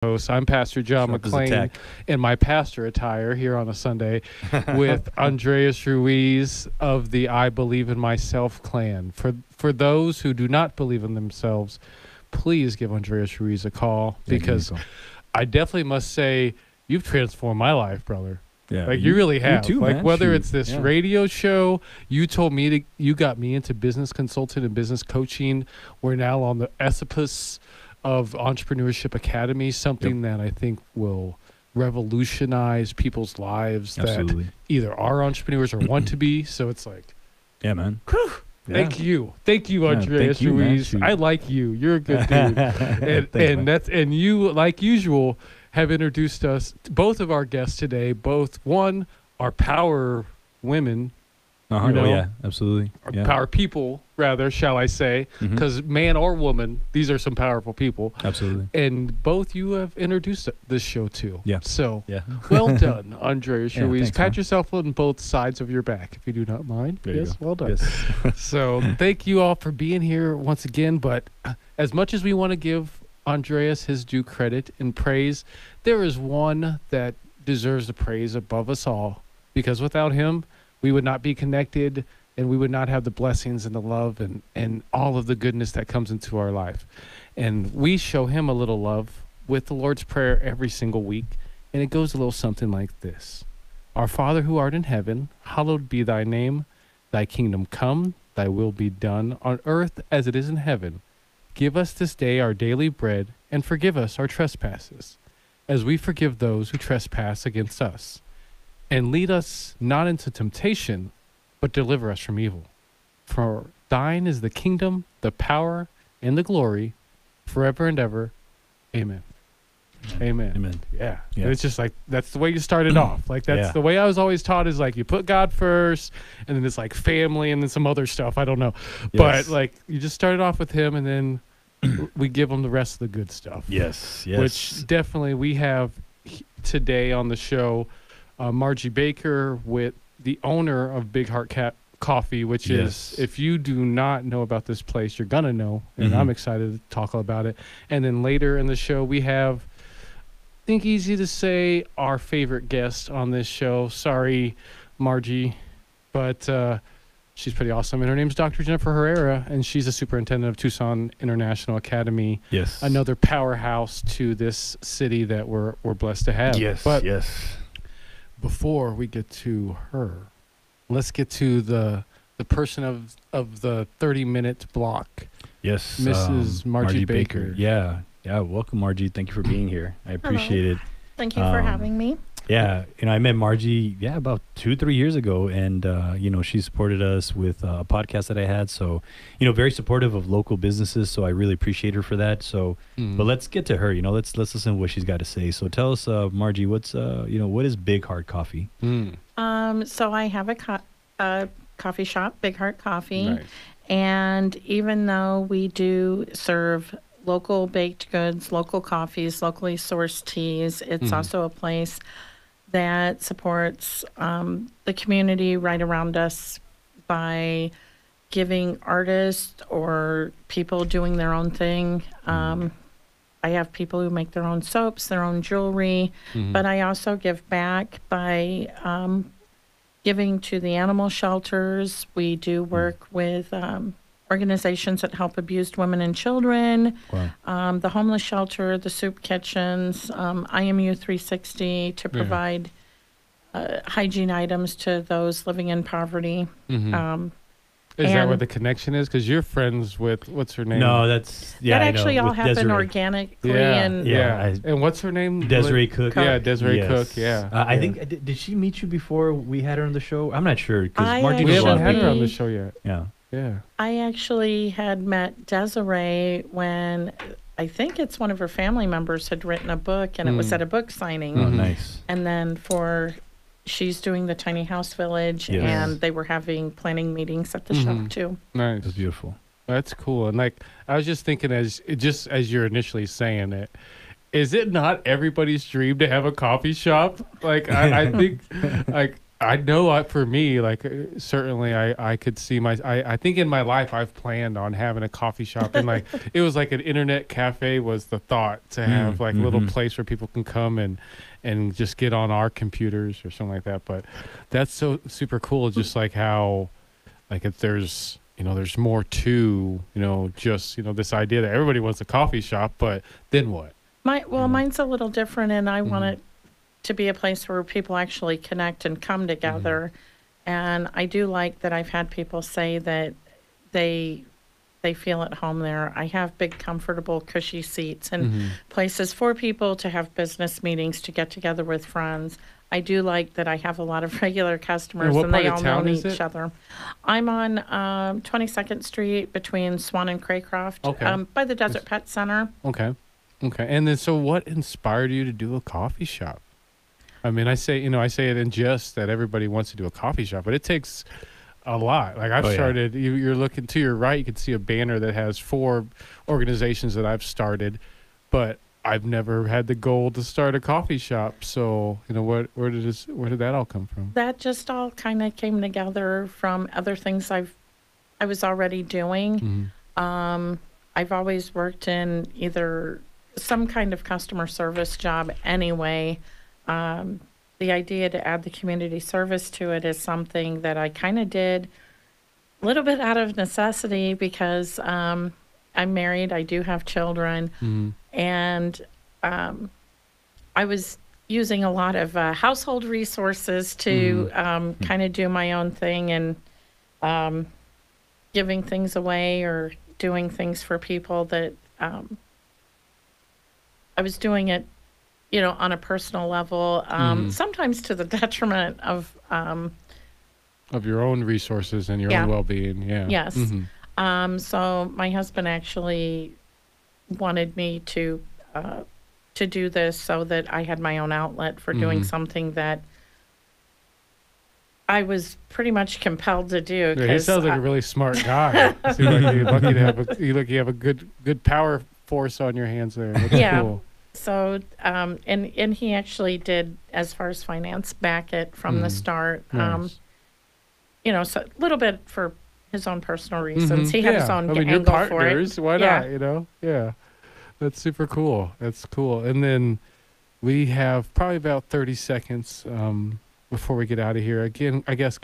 host. I'm Pastor John McClain in my pastor attire here on a Sunday with Andreas Ruiz of the I Believe in Myself clan. For those who do not believe in themselves, please give Andreas Ruiz a call because I definitely must say you've transformed my life, brother. Yeah, like you really have. You too, like man. Whether it's this radio show, you told me you got me into business consulting and business coaching. We're now on the precipice of Entrepreneurship Academy, something that I think will revolutionize people's lives that either are entrepreneurs or want to be. So it's like, yeah, man. Whew, thank you, Andreas Ruiz. I like you. You're a good dude, and you, like usual, have introduced us. Both of our guests today, one are power women. Absolutely. Power people, rather, shall I say, because man or woman, these are some powerful people. Absolutely. And both you have introduced this show to. Yeah. So, well done, Andreas Ruiz. Pat yourself on both sides of your back, if you do not mind. Well done. Yes. So, thank you all for being here once again. But as much as we want to give Andreas his due credit and praise, there is one that deserves the praise above us all, because without him, we would not be connected, and we would not have the blessings and the love and all of the goodness that comes into our life. And we show him a little love with the Lord's Prayer every single week, and it goes a little something like this. Our Father who art in heaven, hallowed be thy name. Thy kingdom come, thy will be done on earth as it is in heaven. Give us this day our daily bread, and forgive us our trespasses, as we forgive those who trespass against us. And lead us not into temptation, but deliver us from evil. For thine is the kingdom, the power, and the glory, forever and ever. Amen. Amen. Yeah. It's just like, that's the way you started off. Like, that's the way I was always taught, is like, you put God first, and then it's like family, and then some other stuff. I don't know. But like, you just started off with him, and then we give him the rest of the good stuff. Yes. Which definitely we have today on the show. Margie Baker, with the owner of Big Heart Coffee, which is, if you do not know about this place, you're going to know. And I'm excited to talk about it. And then later in the show, we have, I think easy to say, our favorite guest on this show. Sorry, Margie, but she's pretty awesome. And her name's Dr. Jennifer Herrera, and she's the superintendent of Tucson International Academy. Yes. Another powerhouse to this city that we're blessed to have. Yes. Before we get to her, let's get to the person of the 30-minute block. Yes, Mrs. Margie Baker. Yeah. Welcome, Margie. Thank you for being here. I appreciate it. Thank you for having me. Yeah, I met Margie, about 2-3 years ago, and, she supported us with a podcast that I had. So, very supportive of local businesses. So I really appreciate her for that. So, but let's get to her, let's listen to what she's got to say. So tell us, Margie, what's, what is Big Heart Coffee? So I have a coffee shop, Big Heart Coffee. Nice. And even though we do serve local baked goods, local coffees, locally sourced teas, it's also a place that supports the community right around us by giving artists or people doing their own thing. I have people who make their own soaps, their own jewelry, but I also give back by giving to the animal shelters. We do work with organizations that help abused women and children, the homeless shelter, the soup kitchens, IMU 360 to provide hygiene items to those living in poverty. Is that where the connection is? Because you're friends with, what's her name? No, that's, that actually all happened organically. And what's her name? Desiree Cook. Yeah, Desiree Cook, I think, did she meet you before we had her on the show? I'm not sure. Because Margie, we haven't had her on the show yet. Yeah. I actually had met Desiree when I think it's one of her family members had written a book, and it was at a book signing. Oh, nice. And then she's doing the tiny house village, and they were having planning meetings at the shop too. Nice. That's beautiful. That's cool. And like, I was just thinking, as you're initially saying it, is it not everybody's dream to have a coffee shop? Like, I think, like, I know for me, like certainly I could see I think in my life I've planned on having a coffee shop, and like it was like an internet cafe was the thought to have like a little place where people can come and just get on our computers or something like that. But that's so super cool. Just like how like if there's more to, just, this idea that everybody wants a coffee shop, but then what? Mine's a little different, and I want it to be a place where people actually connect and come together. And I do like that I've had people say that they feel at home there. I have big, comfortable, cushy seats and places for people to have business meetings, to get together with friends. I do like that I have a lot of regular customers, and they all know each other. I'm on 22nd Street between Swan and Craycroft, by the Desert Pet Center. Okay. And then, so what inspired you to do a coffee shop? I mean, I say it in jest that everybody wants to do a coffee shop, but it takes a lot. Like I've started, you're looking to your right, you can see a banner that has 4 organizations that I've started, but I've never had the goal to start a coffee shop. So, where did that all come from? That just all kind of came together from other things I was already doing. I've always worked in either some kind of customer service job anyway. The idea to add the community service to it is something that I kind of did a little bit out of necessity because I'm married. I do have children. And I was using a lot of household resources to kind of do my own thing and giving things away or doing things for people that I was doing it, on a personal level, sometimes to the detriment of your own resources and your own well-being. Yeah. Yes. So my husband actually wanted me to do this so that I had my own outlet for doing something that I was pretty much compelled to do. Yeah, he sounds like a really smart guy. So you're lucky to have a good power force on your hands there. That's cool. So, and he actually did, as far as finance, back it from the start. Nice. So a little bit for his own personal reasons. He had his own angle you're partners. for it. Why not? Yeah, that's super cool. That's cool. And then we have probably about 30 seconds before we get out of here. Again, I guess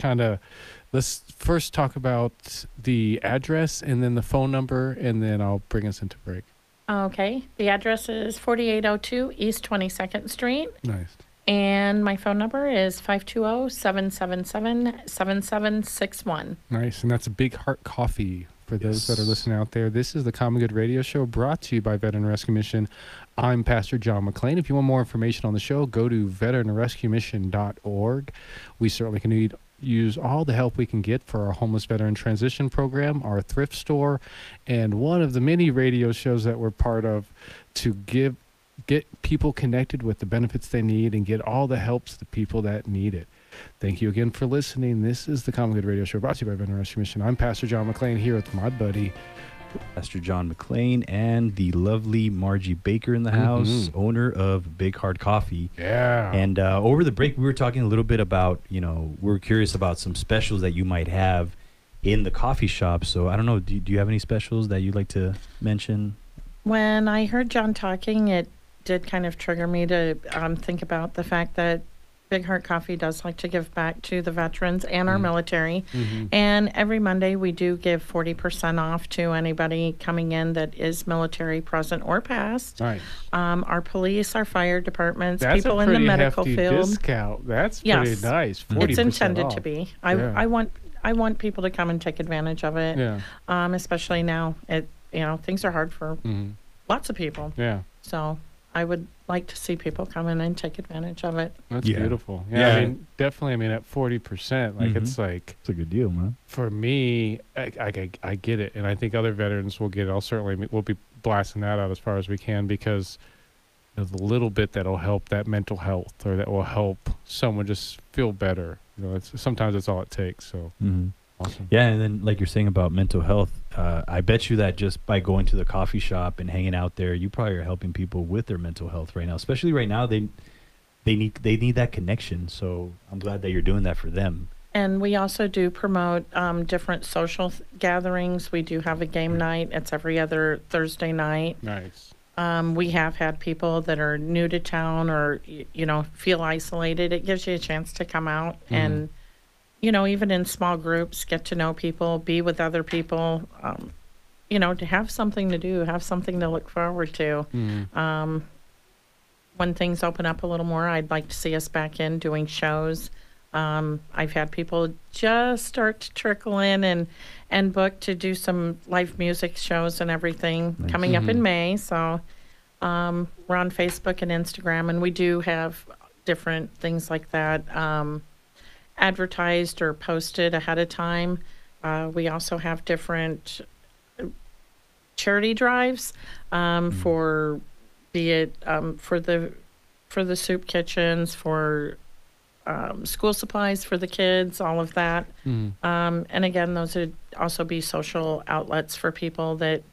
let's first talk about the address and then the phone number, and then I'll bring us into break. Okay. The address is 4802 East 22nd Street. Nice. And my phone number is 520-777-7761. Nice. And that's a Big Heart Coffee for those that are listening out there. This is the Common Good Radio Show brought to you by Veteran Rescue Mission. I'm Pastor John McClain. If you want more information on the show, go to veteranrescuemission.org. We certainly can use all the help we can get for our homeless veteran transition program, our thrift store, and one of the many radio shows that we're part of to get people connected with the benefits they need and get all the help to the people that need it. Thank you again for listening. This is the Common Good Radio Show brought to you by Veteran Rescue Mission. I'm Pastor John McClain here with my buddy Pastor John McClain and the lovely Margie Baker in the house, owner of Big Heart Coffee. Yeah. And over the break, we were talking a little bit about, we're curious about some specials that you might have in the coffee shop. So I don't know, do you have any specials that you'd like to mention? When I heard John talking, it did kind of trigger me to think about the fact that Big Heart Coffee does like to give back to the veterans and our military. And every Monday we do give 40% off to anybody coming in that is military, present or past. Nice. Our police, our fire departments, that's people in the medical field. That's a discount. That's pretty nice. 40% it's intended off. To be. I want people to come and take advantage of it. Yeah. Especially now. Things are hard for lots of people. Yeah. So I would like to see people come in and take advantage of it. That's beautiful. Yeah, I mean, definitely. At 40%, it's a good deal, man. For me, I get it, and I think other veterans will get it. We'll be blasting that out as far as we can because the little bit that'll help that mental health or that will help someone just feel better. Sometimes that's all it takes. So. Awesome. Yeah, and then like you're saying about mental health, I bet you that just by going to the coffee shop and hanging out there, you probably are helping people with their mental health right now. Especially right now, they they need that connection. So I'm glad that you're doing that for them. And we also do promote different social gatherings. We do have a game night. It's every other Thursday night. Nice. We have had people that are new to town or, feel isolated. It gives you a chance to come out and, even in small groups, get to know people, be with other people, to have something to do, have something to look forward to. When things open up a little more, I'd like to see us back in doing shows. I've had people just start to trickle in and book to do some live music shows and everything coming up in May. So we're on Facebook and Instagram, and we do have different things like that advertised or posted ahead of time. We also have different charity drives for be it for the soup kitchens, for school supplies for the kids, all of that. And again, those would also be social outlets for people that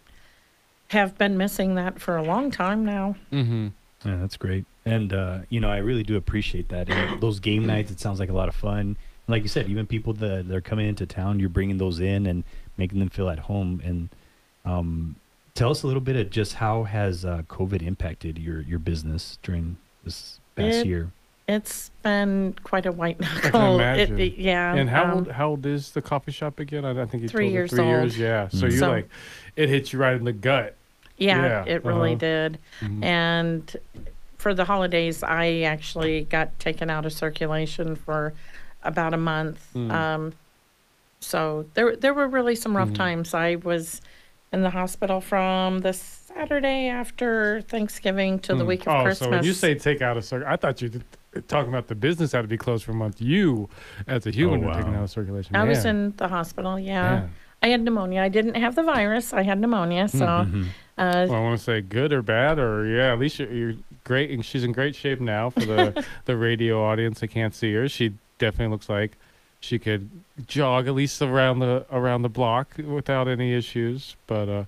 have been missing that for a long time now. Yeah, that's great. And, I really do appreciate that. And those game nights, it sounds like a lot of fun. And like you said, even people that are coming into town, you're bringing those in and making them feel at home. And tell us a little bit of just how has COVID impacted your business during this past year? It's been quite a white knuckle. I can imagine. Yeah. And how old is the coffee shop again? I think you 3 told years me 3 old. years. Yeah. So you're like, it hit you right in the gut. Yeah, it really did. And for the holidays, I actually got taken out of circulation for about a month. So there were really some rough times. I was in the hospital from the Saturday after Thanksgiving to the week of Christmas. So when you say take out of circulation, I thought you were talking about the business had to be closed for a month. You, as a human, were taken out of circulation. I was in the hospital, yeah. I had pneumonia. I didn't have the virus. I had pneumonia, so... well, I want to say good or bad, or at least you're great. And she's in great shape now for the radio audience that can't see her. She definitely looks like she could jog at least around the block without any issues. But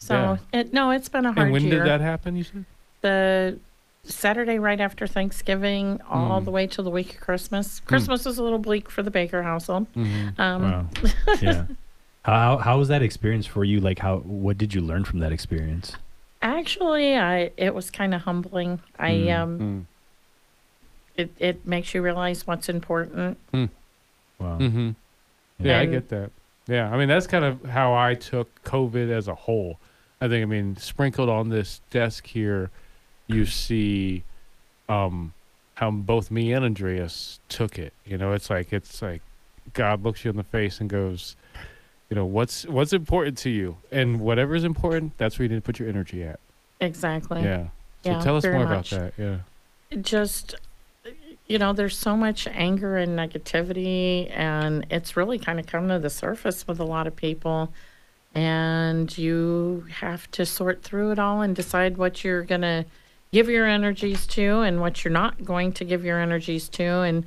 it's been a hard year. And when did that happen? You said the Saturday right after Thanksgiving, all the way till the week of Christmas. Christmas was a little bleak for the Baker household. Wow. Yeah. How was that experience for you? Like, what did you learn from that experience? Actually, it was kind of humbling. It makes you realize what's important. Wow. Yeah, I get that. Yeah, I mean, that's kind of how I took COVID as a whole. I think, sprinkled on this desk here, you see how both me and Andreas took it. It's like God looks you in the face and goes, what's important to you, and whatever is important, that's where you need to put your energy at. Exactly. Yeah. So tell us more about that. Yeah. Just, there's so much anger and negativity, and it's really kind of come to the surface with a lot of people, and you have to sort through it all and decide what you're going to give your energies to and what you're not going to give your energies to, and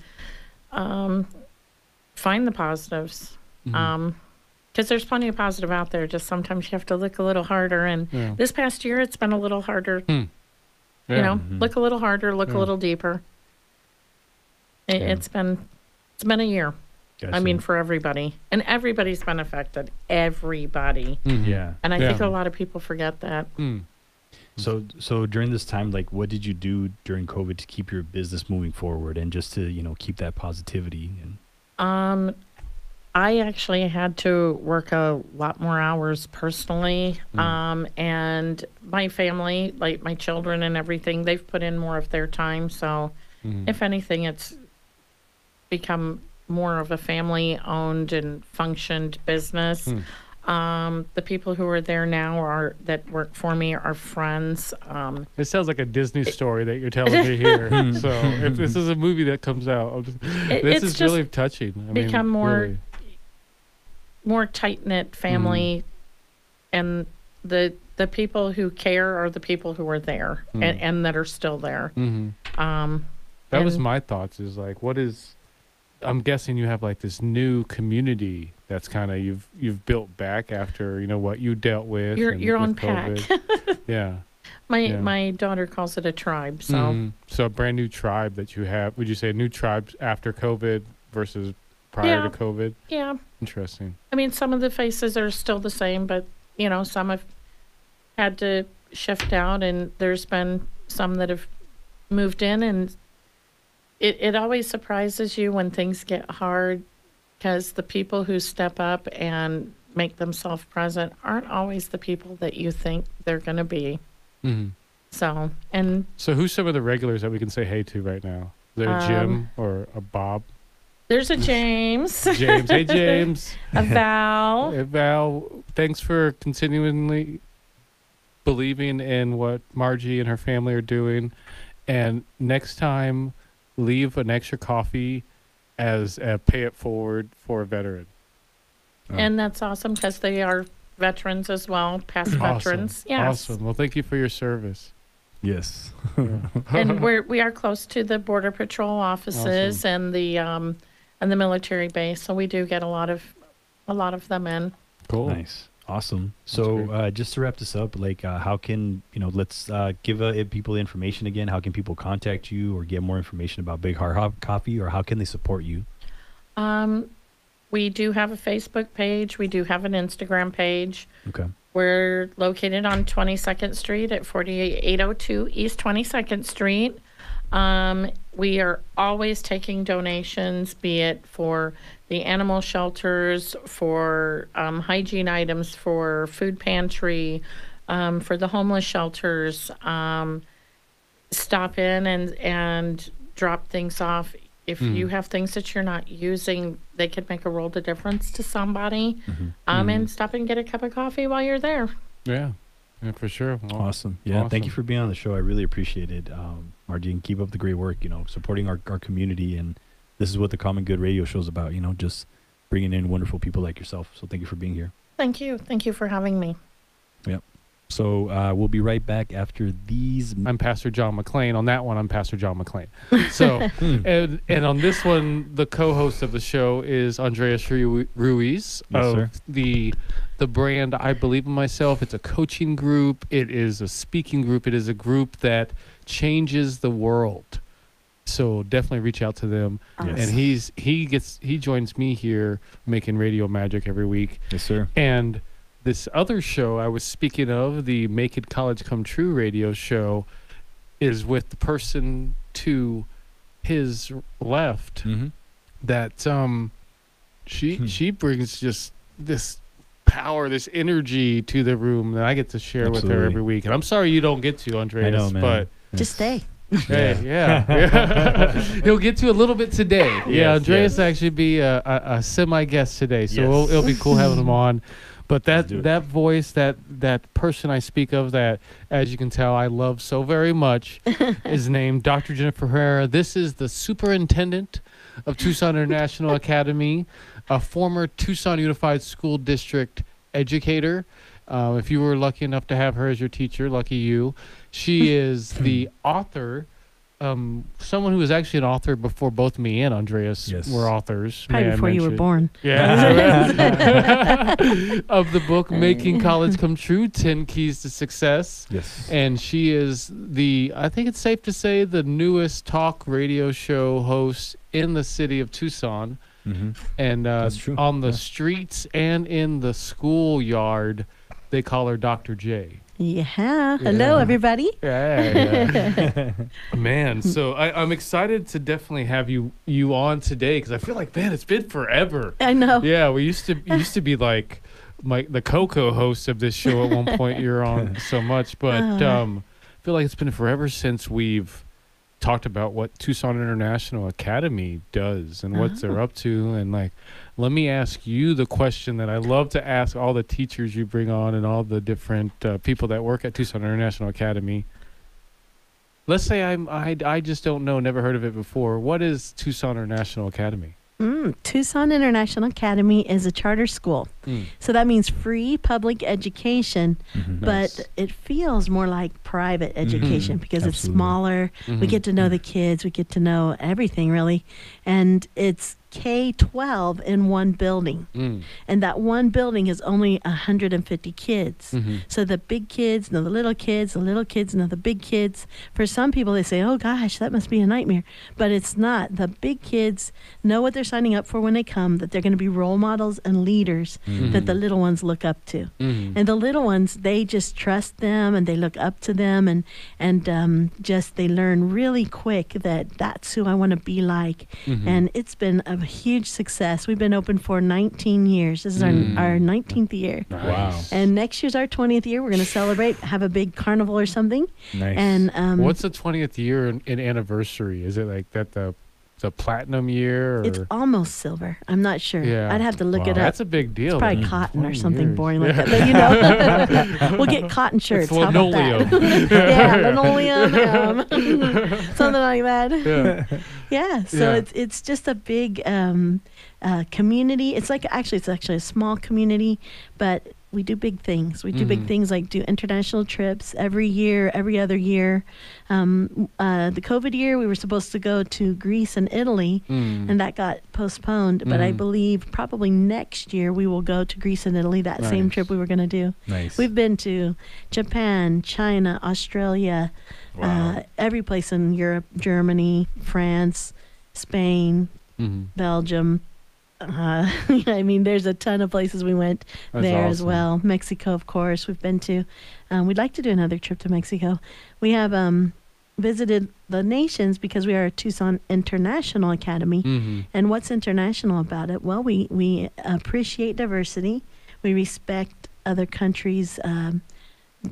find the positives. Because there's plenty of positive out there. Just sometimes you have to look a little harder. And this past year, it's been a little harder. Look a little harder, look a little deeper. It's been a year. Gotcha. For everybody. And everybody's been affected. Everybody. Yeah. And I think a lot of people forget that. So during this time, like, what did you do during COVID to keep your business moving forward and just to, keep that positivity? I actually had to work a lot more hours personally, and my family, like my children and everything, they've put in more of their time. So if anything, it's become more of a family-owned and functioned business. The people who are there now that work for me are friends. It sounds like a Disney story that you're telling me here. So if this is a movie that comes out, this is really touching. Become more tight-knit family, and the people who care are the people who are there and that are still there. That was my thoughts, is like, I'm guessing you have like this new community that's kind of you've built back after what you dealt with. You're on pack. Yeah. My daughter calls it a tribe. So so a brand new tribe that you have. Would you say a new tribe after COVID versus prior to COVID? Yeah. Interesting. I mean, some of the faces are still the same, but some have had to shift out, and there's been some that have moved in, and it always surprises you when things get hard, because the people who step up and make themselves present aren't always the people that you think they're going to be. Mm-hmm. So who's some of the regulars that we can say hey to right now? Is there a Jim or a Bob? There's a James. James. Hey, James. A Val. Hey, Val, thanks for continually believing in what Margie and her family are doing. And next time, leave an extra coffee as a pay it forward for a veteran. And that's awesome, because they are veterans as well, past veterans. Yes. Awesome. Well, thank you for your service. Yes. And we are close to the Border Patrol offices and the military base, so we do get a lot of them in. Cool. Nice. Awesome. So just to wrap this up, like how can, let's give people information again. How can people contact you or get more information about Big Heart Coffee, or how can they support you? We do have a Facebook page. We do have an Instagram page. Okay. We're located on 22nd Street at 4802 East 22nd Street. We are always taking donations, be it for the animal shelters, for hygiene items, for food pantry, for the homeless shelters. Stop in and drop things off. If you have things that you're not using, they could make a world of difference to somebody. And stop and get a cup of coffee while you're there. Yeah, for sure. Well, awesome. Yeah, awesome. Thank you for being on the show. I really appreciate it, Margie, and keep up the great work, supporting our community. And this is what the Common Good Radio show is about, just bringing in wonderful people like yourself. So thank you for being here. Thank you. Thank you for having me. Yep. So we'll be right back after these. I'm Pastor John McClain. On that one, I'm Pastor John McClain. So, and on this one, the co-host of the show is Andreas Ruiz of the brand I Believe in Myself. It's a coaching group. It is a speaking group. It is a group that changes the world. So definitely reach out to them. Yes. And he joins me here making radio magic every week. Yes, sir. And this other show I was speaking of, the Make It College Come True radio show, is with the person to his left. That she brings just this power, this energy to the room that I get to share with her every week. And I'm sorry you don't get to, Andreas. I know, man. But just stay. Hey, yeah. He'll get to a little bit today. Yeah, Andreas actually be a semi-guest today, so it'll be cool having him on. But that voice, that person I speak of, that, as you can tell, I love so very much, is named Dr. Jennifer Herrera. This is the superintendent of Tucson International Academy, a former Tucson Unified School District educator. If you were lucky enough to have her as your teacher, lucky you. She is the author, someone who was actually an author before both me and Andreas were authors. Probably before you were born. Yeah. Of the book Making College Come True, 10 Keys to Success. Yes. And she is I think it's safe to say, the newest talk radio show host in the city of Tucson. And that's true. On the streets and in the schoolyard, they call her Dr. J. Yeah. Hello, everybody. Yeah. Man, so I'm excited to definitely have you on today, because I feel like, man, it's been forever. I know. Yeah, we used to be like the co-host of this show at one point. You're on so much, but I feel like it's been forever since we've talked about what Tucson International Academy does and what they're up to. And let me ask you the question that I love to ask all the teachers you bring on and all the different people that work at Tucson International Academy. Let's say I just don't know, never heard of it before. What is Tucson International Academy? Tucson International Academy is a charter school. So that means free public education, but it feels more like private education because it's smaller. We get to know the kids. We get to know everything, really. And it's K-12 in one building. And that one building is only 150 kids. So the big kids know the little kids know the big kids. For some people, they say, oh, gosh, that must be a nightmare. But it's not. The big kids know what they're signing up for when they come, that they're going to be role models and leaders that the little ones look up to. And the little ones, they just trust them and they look up to them and just they learn really quick that that's who I want to be like. And it's been a huge success. We've been open for 19 years. This is our 19th year. Wow. And next year's our 20th year. We're going to celebrate, have a big carnival or something. Nice. And what's the 20th year in anniversary? Is it like that the platinum year? Or? It's almost silver. I'm not sure. Yeah. I'd have to look it up. That's a big deal. It's probably cotton or something years. boring like that. But, you know, we'll get cotton shirts. How about that? Yeah, linoleum. Something like that. Yeah. So it's just a big community. It's actually a small community, but we do big things. We do big things like do international trips every year, every other year. The COVID year, we were supposed to go to Greece and Italy, and that got postponed. But I believe probably next year we will go to Greece and Italy, that same trip we were going to do. Nice. We've been to Japan, China, Australia, every place in Europe, Germany, France, Spain, Belgium. I mean, there's a ton of places we went there as well. Mexico, of course, we've been to. We'd like to do another trip to Mexico. We have visited the nations because we are a Tucson International Academy. And what's international about it? Well, we appreciate diversity. We respect other countries'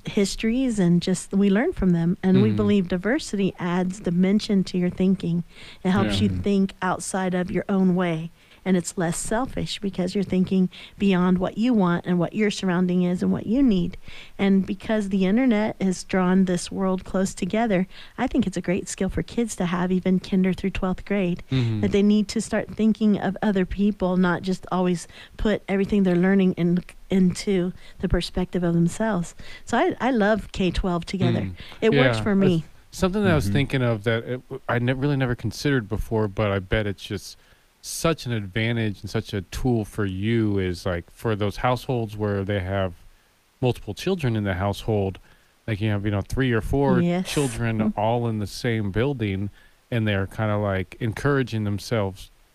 histories and just we learn from them. And we believe diversity adds dimension to your thinking. It helps you think outside of your own way. And it's less selfish because you're thinking beyond what you want and what your surrounding is and what you need. And because the internet has drawn this world close together, I think it's a great skill for kids to have, even kinder through 12th grade, that they need to start thinking of other people, not just always put everything they're learning into the perspective of themselves. So I love K-12 together. It works for me. Something that I was thinking of that I really never considered before, but I bet it's just such an advantage and such a tool for you is like for those households where they have multiple children in the household, like you have 3 or 4 children all in the same building, and they're kind of like encouraging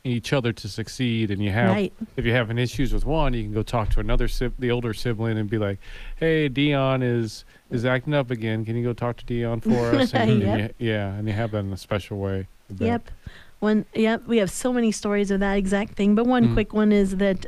each other to succeed. And you have if you're having issues with one, you can go talk to another the older sibling and be like, hey, Dion is acting up again, can you go talk to Dion for us? And and you have that in a special way. We have so many stories of that exact thing. But one quick one is that,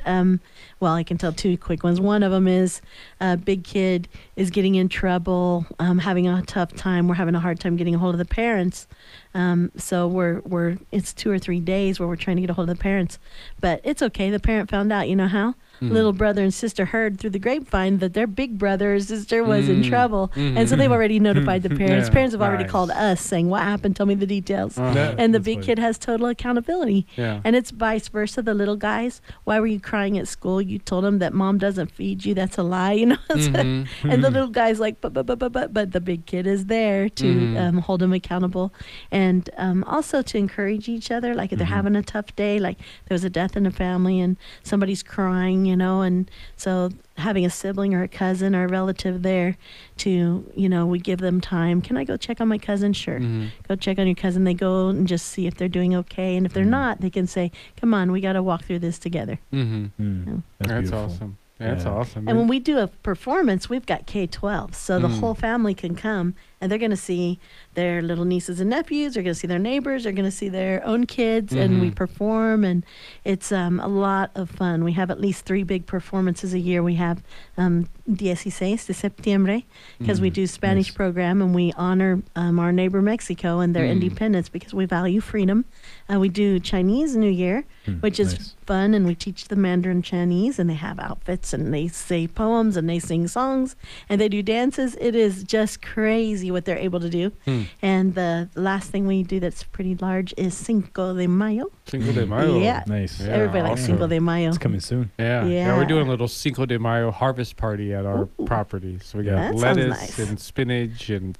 I can tell 2 quick ones. One of them is a big kid is getting in trouble, having a tough time. We're having a hard time getting a hold of the parents. So it's 2 or 3 days where we're trying to get a hold of the parents. But it's okay. The parent found out, you know how? Little brother and sister heard through the grapevine that their big brother or sister was in trouble. And so they've already notified the parents. Parents have already called us saying, what happened? Tell me the details. And the big kid has total accountability. And it's vice versa. The little guys, why were you crying at school? You told them that mom doesn't feed you. That's a lie, And the little guy's like, but the big kid is there to hold him accountable. And also to encourage each other. Like if they're having a tough day, like there was a death in the family and somebody's crying, and so having a sibling or a cousin or a relative there to, we give them time. Can I go check on my cousin? Sure. Go check on your cousin. They go and just see if they're doing okay. And if they're not, they can say, come on, we got to walk through this together. That's awesome. That's awesome. And when we do a performance, we've got K-12. So the whole family can come and they're going to see their little nieces and nephews. They're going to see their neighbors. They're going to see their own kids. And we perform. And it's a lot of fun. We have at least 3 big performances a year. We have 16 de septiembre because we do Spanish program and we honor our neighbor Mexico and their independence because we value freedom. We do Chinese New Year, which is fun. And we teach the Mandarin Chinese and they have outfits and they say poems and they sing songs and they do dances. It is just crazy what they're able to do. And the last thing we do that's pretty large is Cinco de Mayo. Cinco de Mayo. Yeah. Nice. Yeah, everybody likes Cinco de Mayo. It's coming soon. Yeah, we're doing a little Cinco de Mayo harvest party at our property. So we got lettuce and spinach and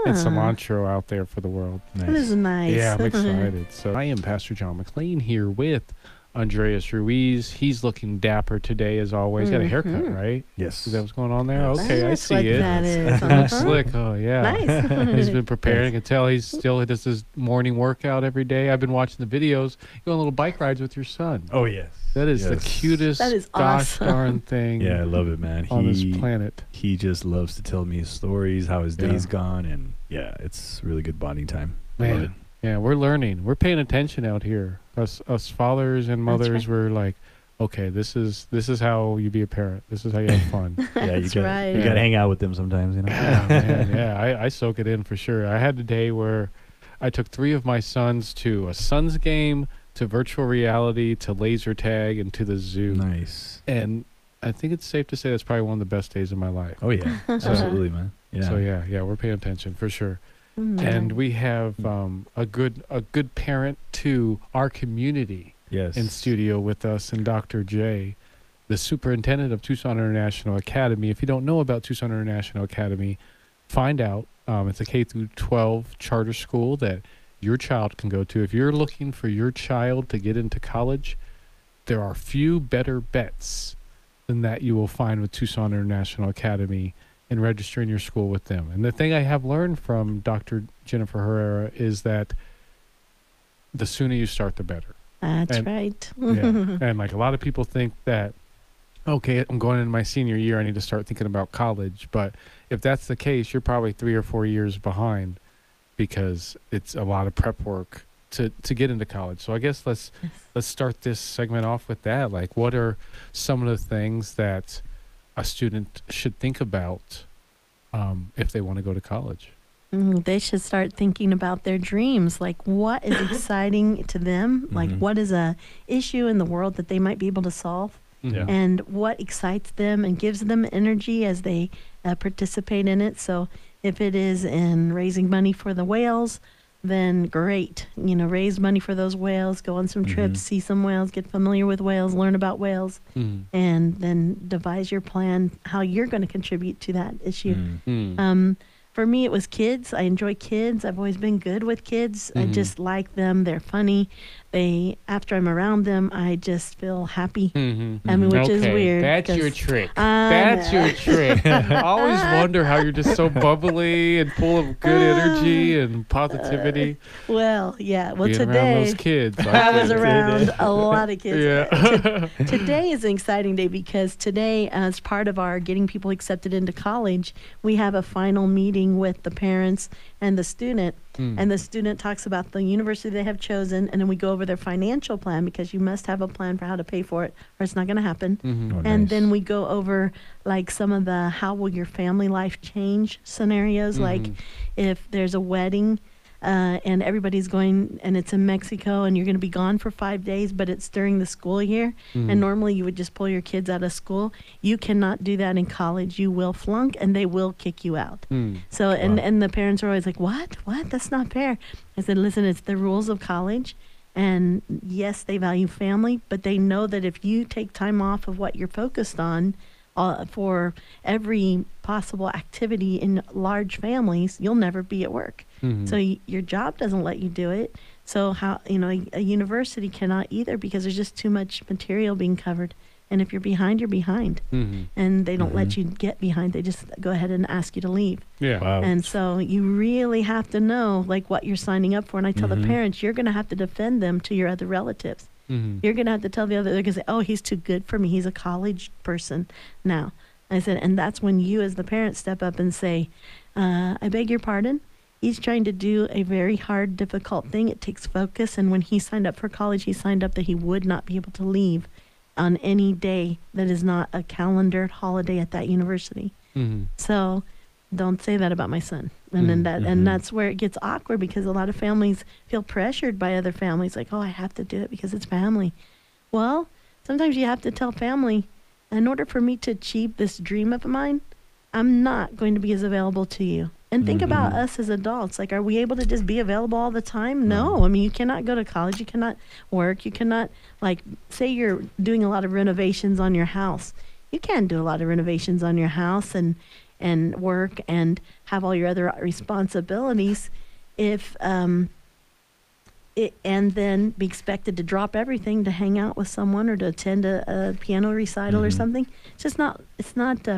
cilantro out there for the world. That is nice. Yeah, I'm excited. So I am Pastor John McLean here with Andreas Ruiz. He's looking dapper today, as always. Got a haircut, right? Yes. Is that what's going on there? Yes. Okay, I That's see what it. that is. Looks slick. Oh, yeah. Nice. He's been preparing. I can tell he does his morning workout every day. I've been watching the videos. You go on little bike rides with your son. Oh, yes. That is the cutest, That is gosh awesome. darn thing Yeah, I love it, man. on this planet. He just loves to tell me his stories, how his day's gone, and yeah, it's really good bonding time. I love it. Yeah, we're learning. We're paying attention out here. Us fathers and mothers, we're like, okay, this is how you be a parent. This is how you have fun. Yeah, you That's got right. you got to hang out with them sometimes, you know. Oh, man, yeah, I soak it in for sure. I had a day where I took 3 of my sons to a Suns game, to virtual reality, to laser tag, and to the zoo. Nice. And I think it's safe to say that's probably one of the best days of my life. Oh yeah, absolutely, man. Yeah. So yeah, we're paying attention for sure. Mm. And we have a good parent to our community Yes. in studio with us, and Dr. J, the superintendent of Tucson International Academy. If you don't know about Tucson International Academy, find out. It's a K-12 charter school that your child can go to. If you're looking for your child to get into college, there are few better bets than that you will find with Tucson International Academy and registering your school with them. And the thing I have learned from Dr. Jennifer Herrera is that the sooner you start, the better. That's right. Yeah. And like a lot of people think that, okay, I'm going into my senior year, I need to start thinking about college. But if that's the case, you're probably 3 or 4 years behind, because it's a lot of prep work to get into college. So I guess let's start this segment off with that. Like, what are some of the things that a student should think about if they want to go to college? They should start thinking about their dreams, like what is exciting to them, like what is a issue in the world that they might be able to solve, and what excites them and gives them energy as they participate in it. So if it is in raising money for the whales, then great, raise money for those whales, go on some trips, see some whales, get familiar with whales, learn about whales, and then devise your plan how you're going to contribute to that issue. For me, it was kids. I enjoy kids. I've always been good with kids. I just like them. They're funny. After I'm around them, I just feel happy. I mean, which is weird. That's your trick. That's your trick. I always wonder how you're just so bubbly and full of good energy and positivity. Well, yeah. Well, being today around those kids. I was around a lot of kids. Yeah. Today is an exciting day because today, as part of our getting people accepted into college, we have a final meeting with the parents and the student. And the student talks about the university they have chosen, and then we go over their financial plan, because you must have a plan for how to pay for it or it's not going to happen. And then we go over like some of the how will your family life change scenarios, like if there's a wedding and everybody's going and it's in Mexico and you're going to be gone for 5 days, but it's during the school year. And normally you would just pull your kids out of school. You cannot do that in college. You will flunk and they will kick you out. So, and the parents are always like, what? That's not fair. I said, listen, it's the rules of college. And yes, they value family, but they know that if you take time off of what you're focused on for every possible activity in large families, you'll never be at work. So your job doesn't let you do it. So how, a university cannot either, because there's just too much material being covered. And if you're behind, you're behind. And they don't let you get behind. They just go ahead and ask you to leave. Yeah. Wow. And so you really have to know like what you're signing up for. And I tell the parents, you're going to have to defend them to your other relatives. You're going to have to tell they're going to say, oh, he's too good for me. He's a college person now. I said, and that's when you as the parent step up and say, I beg your pardon. He's trying to do a very hard, difficult thing. It takes focus. And when he signed up for college, he signed up that he would not be able to leave on any day that is not a calendared holiday at that university. So don't say that about my son. And then and that's where it gets awkward, because a lot of families feel pressured by other families, like, oh, I have to do it because it's family. Well, sometimes you have to tell family, in order for me to achieve this dream of mine, I'm not going to be as available to you. And think about us as adults. Like, are we able to just be available all the time? No. I mean, you cannot go to college. You cannot work. You cannot, like, say you're doing a lot of renovations on your house. You can't do a lot of renovations on your house and work and have all your other responsibilities if and then be expected to drop everything to hang out with someone or to attend a piano recital or something. It's not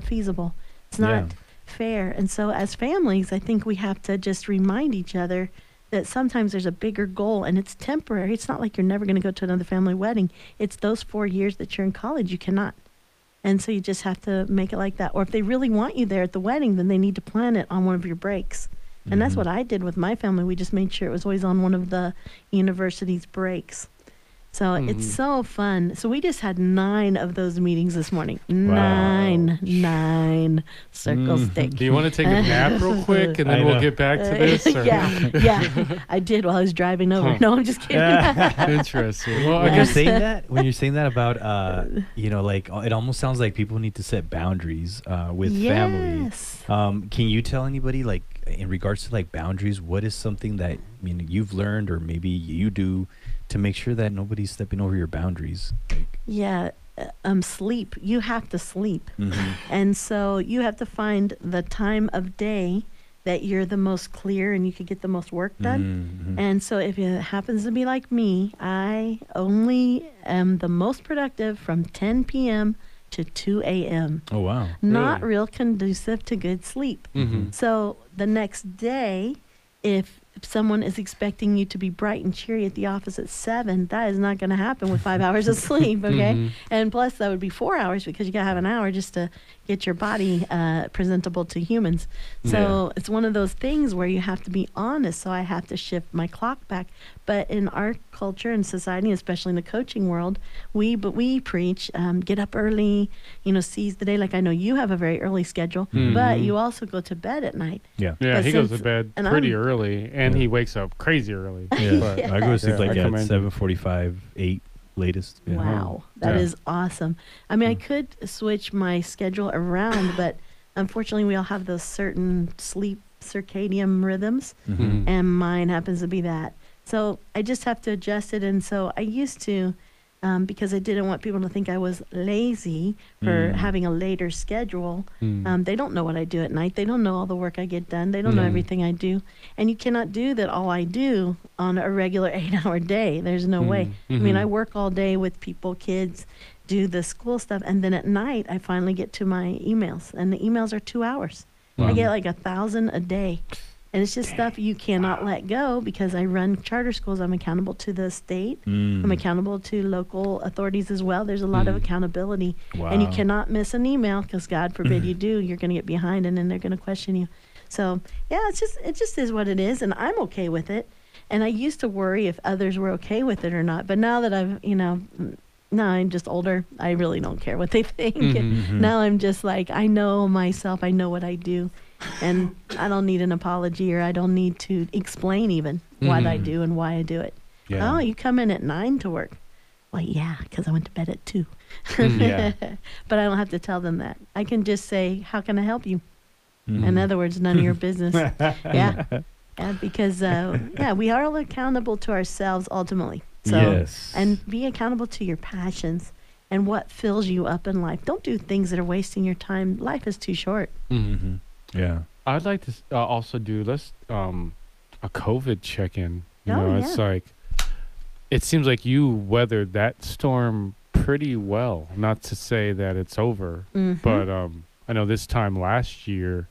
feasible. It's not fair. And so as families, I think we have to just remind each other that sometimes there's a bigger goal and it's temporary. It's not like you're never going to go to another family wedding. It's those 4 years that you're in college, you cannot. And so you just have to make it like that. Or if they really want you there at the wedding, then they need to plan it on one of your breaks. And that's what I did with my family. We just made sure it was always on one of the university's breaks. So it's so fun. So we just had 9 of those meetings this morning. Wow. 9 circle stick. Do you want to take a nap real quick and then we'll get back to this? Or? Yeah. I did while I was driving over. No, I'm just kidding. Interesting. Well, when you're saying that about, like it almost sounds like people need to set boundaries with family. Can you tell anybody, like, in regards to like boundaries, what is something that you've learned or maybe you do to make sure that nobody's stepping over your boundaries? Sleep. You have to sleep. And so you have to find the time of day that you're the most clear and you can get the most work done. And so if it happens to be like me, I only am the most productive from 10 p.m. to 2 a.m. Oh, wow. Not real conducive to good sleep. So the next day, if someone is expecting you to be bright and cheery at the office at 7, that is not going to happen with 5 hours of sleep, okay? And plus, that would be 4 hours because you got to have an hour just to get your body presentable to humans. So it's one of those things where you have to be honest, so I have to shift my clock back. But in our culture and society, especially in the coaching world, we preach, get up early, seize the day. Like I know you have a very early schedule, but you also go to bed at night. Yeah, he goes to bed pretty early. And he wakes up crazy early. I go to sleep like at 7:45, 8 latest. Wow, that is awesome. I mean, I could switch my schedule around, but unfortunately, we all have those certain sleep circadian rhythms, and mine happens to be that. So I just have to adjust it. And so I used to, because I didn't want people to think I was lazy for having a later schedule. They don't know what I do at night. They don't know all the work I get done. They don't know everything I do. And you cannot do that all I do on a regular 8-hour day. There's no way. I mean, I work all day with people, kids, do the school stuff. And then at night, I finally get to my emails. And the emails are 2 hours. I get like 1,000 a day. And it's just stuff you cannot let go because I run charter schools. I'm accountable to the state. I'm accountable to local authorities as well. There's a lot of accountability. And you cannot miss an email because God forbid you do. You're going to get behind and then they're going to question you. So, yeah, it just is what it is. And I'm okay with it. And I used to worry if others were okay with it or not. But now that I'm just older, I really don't care what they think. Now I'm just like, I know myself. I know what I do. And I don't need an apology or I don't need to explain even what I do and why I do it. Oh, you come in at 9 to work. Well, yeah, because I went to bed at 2. But I don't have to tell them that. I can just say, how can I help you? In other words, none of your business. Because, we are all accountable to ourselves ultimately. So, and be accountable to your passions and what fills you up in life. Don't do things that are wasting your time. Life is too short. Yeah. I'd like to also do a COVID check-in. It's like, it seems like you weathered that storm pretty well. Not to say that it's over, but I know this time last year,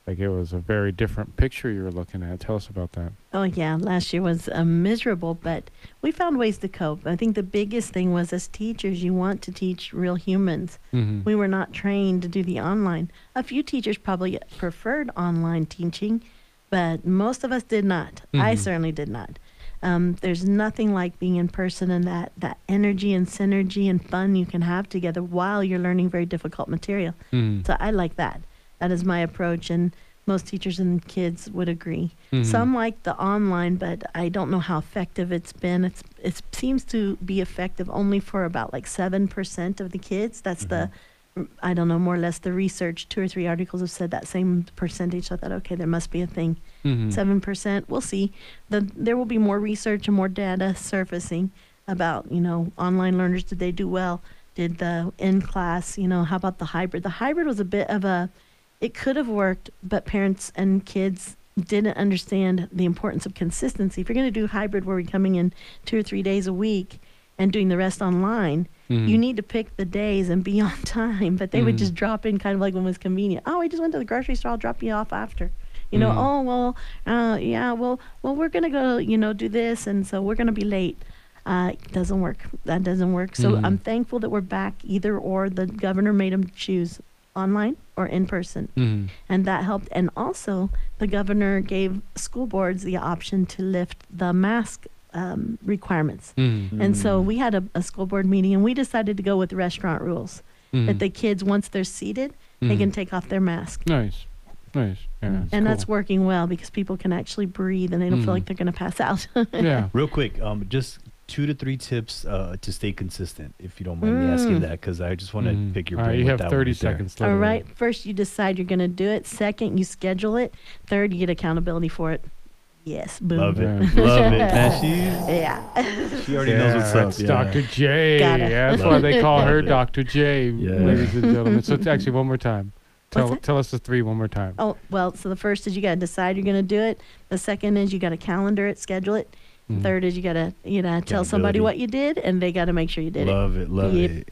like it was a very different picture you were looking at. Tell us about that. Oh, yeah. Last year was miserable, but we found ways to cope. I think the biggest thing was as teachers, you want to teach real humans. We were not trained to do the online. A few teachers probably preferred online teaching, but most of us did not. I certainly did not. There's nothing like being in person and that energy and synergy and fun you can have together while you're learning very difficult material. So I like that. That is my approach, and most teachers and kids would agree. Some like the online, but I don't know how effective it's been. It seems to be effective only for about like 7% of the kids. That's the, I don't know, more or less the research. 2 or 3 articles have said that same percentage. So I thought, okay, there must be a thing. 7%, we'll see. There will be more research and more data surfacing about, online learners. Did they do well? Did the in-class, how about the hybrid? The hybrid was a bit of it could have worked, but parents and kids didn't understand the importance of consistency. If you're going to do hybrid where we're coming in 2 or 3 days a week and doing the rest online, you need to pick the days and be on time. But they would just drop in kind of like when it was convenient. Oh, I just went to the grocery store. I'll drop you off after. You know, we're going to go, do this. And so we're going to be late. It doesn't work. That doesn't work. So I'm thankful that we're back either or. The governor made them choose online or in person. And that helped. And also the governor gave school boards the option to lift the mask requirements. And so we had a school board meeting and we decided to go with restaurant rules. That the kids, once they're seated, they can take off their mask. Nice. Yeah, and cool. that's working well because people can actually breathe and they don't feel like they're going to pass out. Yeah. Real quick, just 2 to 3 tips to stay consistent, if you don't mind me asking that, because I just want to pick your brain. You with have that 30 one seconds. All right. First, you decide you're going to do it. Second, you schedule it. Third, you get accountability for it. Yes. Boom. Love it. Love it. Yeah. She already knows what's up. That's Dr. J. Got it. Yeah, that's why they call her Love it. Dr. J, ladies and gentlemen. So it's actually one more time. Tell us the 3 one more time. Oh, well, so the first is you got to decide you're going to do it. The second is you got to calendar it, schedule it. Third is you got to tell somebody what you did, and they got to make sure you did it. Love it.